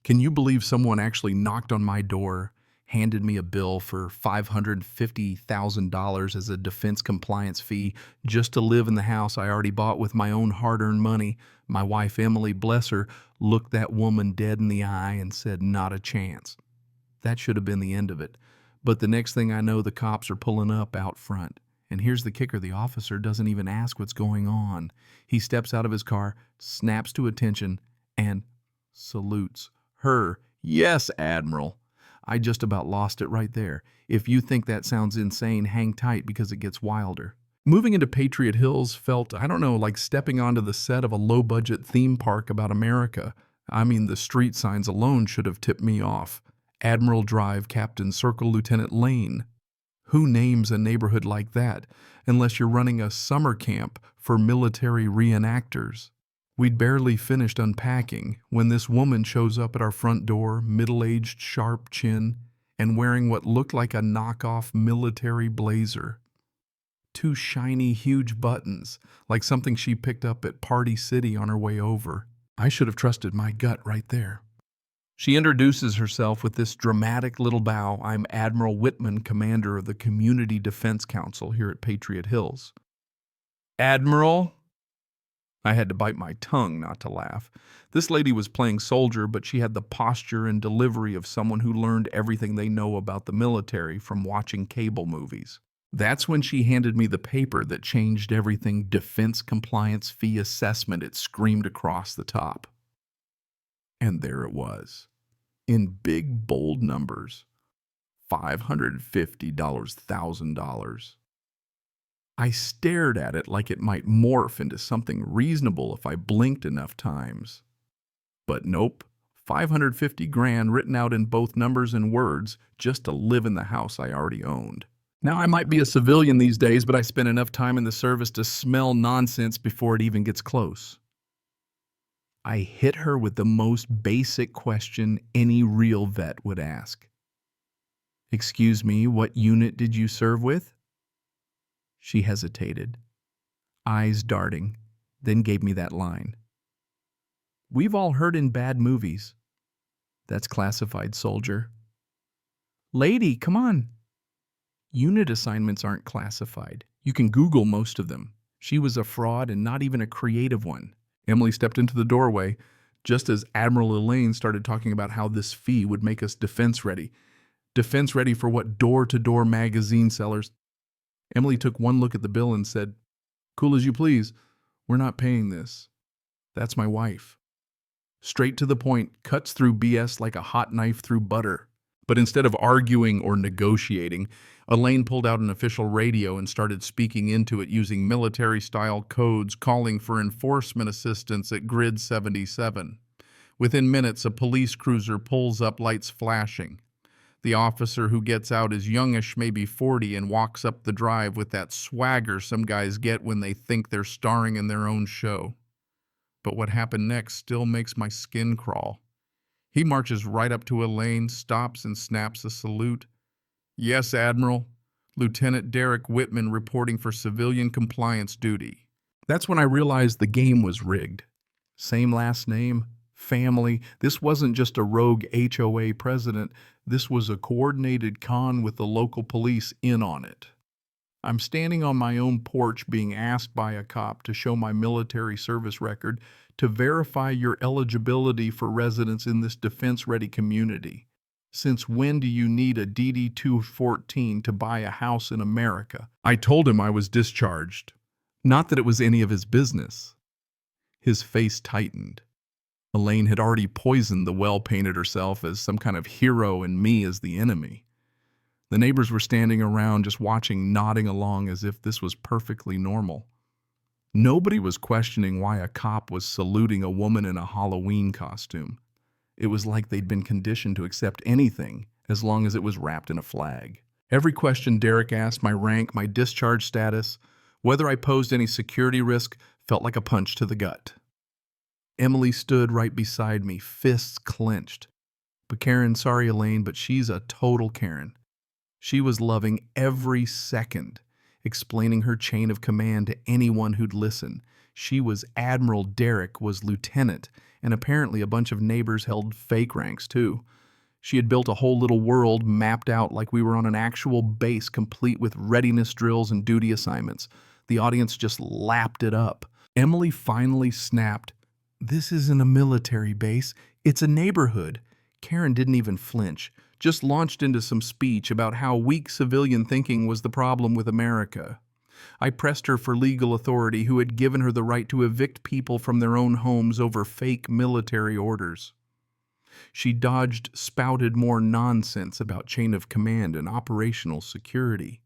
Can you believe someone actually knocked on my door, handed me a bill for $550,000 as a defense compliance fee just to live in the house I already bought with my own hard-earned money? My wife, Emily, bless her, looked that woman dead in the eye and said, "Not a chance." That should have been the end of it. But the next thing I know, the cops are pulling up out front. And here's the kicker: the officer doesn't even ask what's going on. He steps out of his car, snaps to attention, and salutes her. Yes, Admiral. I just about lost it right there. If you think that sounds insane, hang tight because it gets wilder. Moving into Patriot Hills felt, I don't know, like stepping onto the set of a low-budget theme park about America. I mean, the street signs alone should have tipped me off. Admiral Drive, Captain Circle, Lieutenant Lane. Who names a neighborhood like that unless you're running a summer camp for military reenactors? We'd barely finished unpacking when this woman shows up at our front door, middle-aged, sharp chin, and wearing what looked like a knockoff military blazer. Two shiny, huge buttons, like something she picked up at Party City on her way over. I should have trusted my gut right there. She introduces herself with this dramatic little bow. "I'm Admiral Whitman, commander of the Community Defense Council here at Patriot Hills." "Admiral?" I had to bite my tongue not to laugh. This lady was playing soldier, but she had the posture and delivery of someone who learned everything they know about the military from watching cable movies. That's when she handed me the paper that changed everything. Defense Compliance Fee Assessment, it screamed across the top. And there it was, in big, bold numbers, $550, $1,000. I stared at it like it might morph into something reasonable if I blinked enough times. But nope, 550 grand written out in both numbers and words just to live in the house I already owned. Now, I might be a civilian these days, but I spent enough time in the service to smell nonsense before it even gets close. I hit her with the most basic question any real vet would ask. "Excuse me, what unit did you serve with?" She hesitated, eyes darting, then gave me that line. "We've all heard in bad movies. That's classified, soldier." "Lady, come on." Unit assignments aren't classified. You can Google most of them. She was a fraud and not even a creative one. Emily stepped into the doorway just as Admiral Elaine started talking about how this fee would make us defense ready. Defense ready for what? Door-to-door magazine sellers. Emily took one look at the bill and said, "Cool as you please. We're not paying this." That's my wife. Straight to the point, cuts through BS like a hot knife through butter. But instead of arguing or negotiating, Elaine pulled out an official radio and started speaking into it using military-style codes calling for enforcement assistance at Grid 77. Within minutes, a police cruiser pulls up, lights flashing. The officer who gets out is youngish, maybe 40, and walks up the drive with that swagger some guys get when they think they're starring in their own show. But what happened next still makes my skin crawl. He marches right up to Elaine, stops and snaps a salute. "Yes, Admiral. Lieutenant Derek Whitman reporting for civilian compliance duty." That's when I realized the game was rigged. Same last name, family. This wasn't just a rogue HOA president. This was a coordinated con with the local police in on it. I'm standing on my own porch being asked by a cop to show my military service record to verify your eligibility for residence in this defense-ready community. Since when do you need a DD 214 to buy a house in America? I told him I was discharged. Not that it was any of his business. His face tightened. Elaine had already poisoned the well-painted herself as some kind of hero and me as the enemy. The neighbors were standing around just watching, nodding along as if this was perfectly normal. Nobody was questioning why a cop was saluting a woman in a Halloween costume. It was like they'd been conditioned to accept anything as long as it was wrapped in a flag. Every question Derek asked, my rank, my discharge status, whether I posed any security risk, felt like a punch to the gut. Emily stood right beside me, fists clenched. "But Karen, sorry Elaine, but she's a total Karen." She was loving every second, explaining her chain of command to anyone who'd listen. She was Admiral, Derek was Lieutenant, and apparently a bunch of neighbors held fake ranks too. She had built a whole little world mapped out like we were on an actual base, complete with readiness drills and duty assignments. The audience just lapped it up. Emily finally snapped, "This isn't a military base, it's a neighborhood." Karen didn't even flinch, just launched into some speech about how weak civilian thinking was the problem with America. I pressed her for legal authority who had given her the right to evict people from their own homes over fake military orders. She dodged, spouted more nonsense about chain of command and operational security.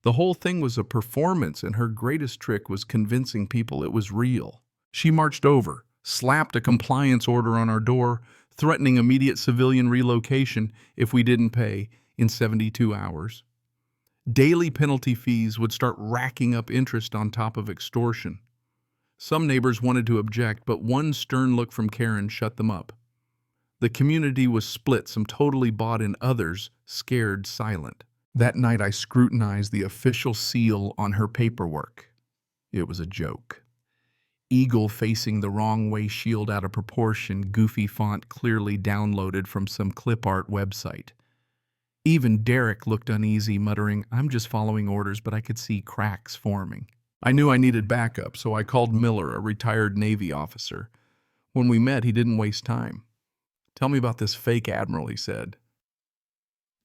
The whole thing was a performance, and her greatest trick was convincing people it was real. She marched over, slapped a compliance order on our door, threatening immediate civilian relocation if we didn't pay in 72 hours. Daily penalty fees would start racking up interest on top of extortion. Some neighbors wanted to object, but one stern look from Karen shut them up. The community was split, some totally bought in, others scared silent. That night I scrutinized the official seal on her paperwork. It was a joke. Eagle facing the wrong way, shield out of proportion, goofy font clearly downloaded from some clip art website. Even Derek looked uneasy, muttering, "I'm just following orders," but I could see cracks forming. I knew I needed backup, so I called Miller, a retired Navy officer. When we met, he didn't waste time. "Tell me about this fake Admiral," he said.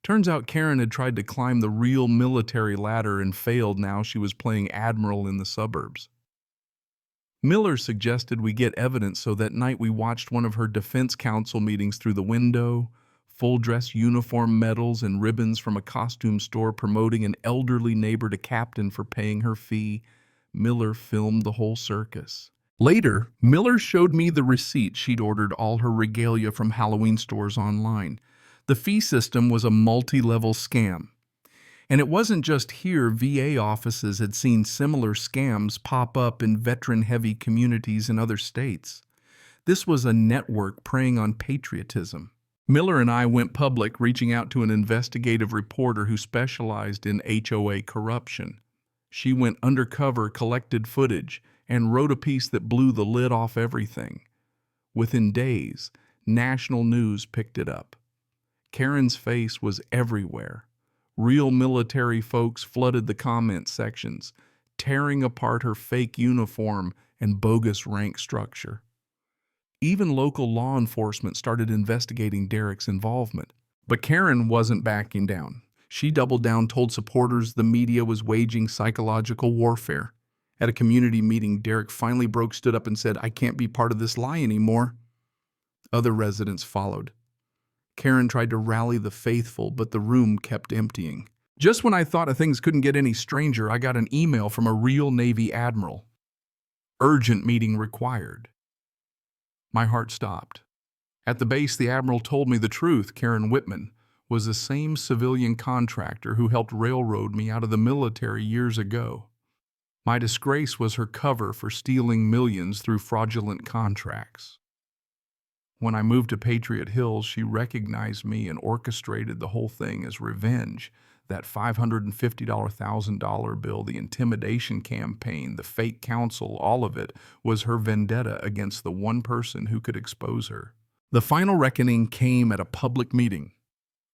Turns out Karen had tried to climb the real military ladder and failed. Now she was playing Admiral in the suburbs. Miller suggested we get evidence, so that night we watched one of her defense council meetings through the window, full-dress uniform medals and ribbons from a costume store promoting an elderly neighbor to captain for paying her fee. Miller filmed the whole circus. Later, Miller showed me the receipt. She'd ordered all her regalia from Halloween stores online. The fee system was a multi-level scam. And it wasn't just here. VA offices had seen similar scams pop up in veteran-heavy communities in other states. This was a network preying on patriotism. Miller and I went public, reaching out to an investigative reporter who specialized in HOA corruption. She went undercover, collected footage, and wrote a piece that blew the lid off everything. Within days, national news picked it up. Karen's face was everywhere. Real military folks flooded the comment sections, tearing apart her fake uniform and bogus rank structure. Even local law enforcement started investigating Derek's involvement. But Karen wasn't backing down. She doubled down, told supporters the media was waging psychological warfare. At a community meeting, Derek finally stood up and said, "I can't be part of this lie anymore." Other residents followed. Karen tried to rally the faithful, but the room kept emptying. Just when I thought things couldn't get any stranger, I got an email from a real Navy admiral. "Urgent meeting required." My heart stopped. At the base, the admiral told me the truth. Karen Whitman was the same civilian contractor who helped railroad me out of the military years ago. My disgrace was her cover for stealing millions through fraudulent contracts. When I moved to Patriot Hills, she recognized me and orchestrated the whole thing as revenge. That $550,000 bill, the intimidation campaign, the fake counsel, all of it was her vendetta against the one person who could expose her. The final reckoning came at a public meeting.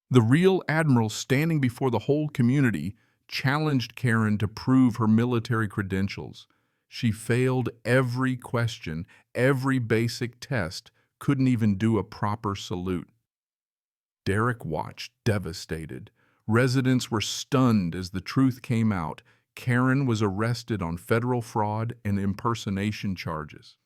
The real admiral, standing before the whole community, challenged Karen to prove her military credentials. She failed every question, every basic test, couldn't even do a proper salute. Derek watched, devastated. Residents were stunned as the truth came out. Karen was arrested on federal fraud and impersonation charges.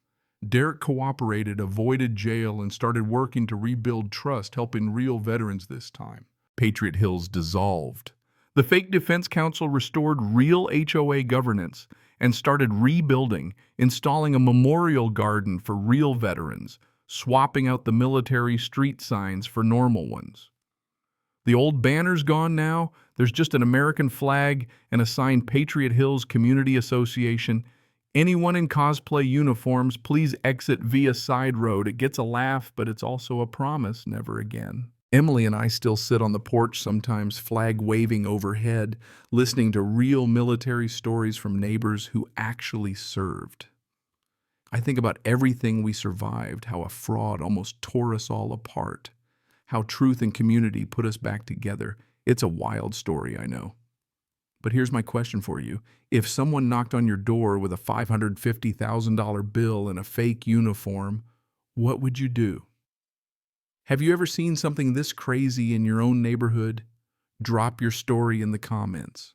Derek cooperated, avoided jail, and started working to rebuild trust, helping real veterans this time. Patriot Hills dissolved. The fake defense council restored real HOA governance and started rebuilding, installing a memorial garden for real veterans, swapping out the military street signs for normal ones. The old banner's gone now. There's just an American flag and a sign, Patriot Hills Community Association. Anyone in cosplay uniforms, please exit via side road. It gets a laugh, but it's also a promise, never again. Emily and I still sit on the porch sometimes, flag waving overhead, listening to real military stories from neighbors who actually served. I think about everything we survived, how a fraud almost tore us all apart, how truth and community put us back together. It's a wild story, I know. But here's my question for you. If someone knocked on your door with a $550,000 bill and a fake uniform, what would you do? Have you ever seen something this crazy in your own neighborhood? Drop your story in the comments.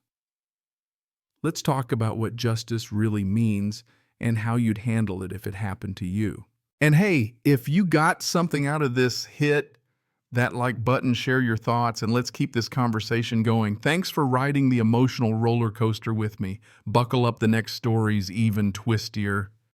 Let's talk about what justice really means and how you'd handle it if it happened to you. And hey, if you got something out of this, hit that like button, share your thoughts, and let's keep this conversation going. Thanks for riding the emotional roller coaster with me. Buckle up, the next story's even twistier.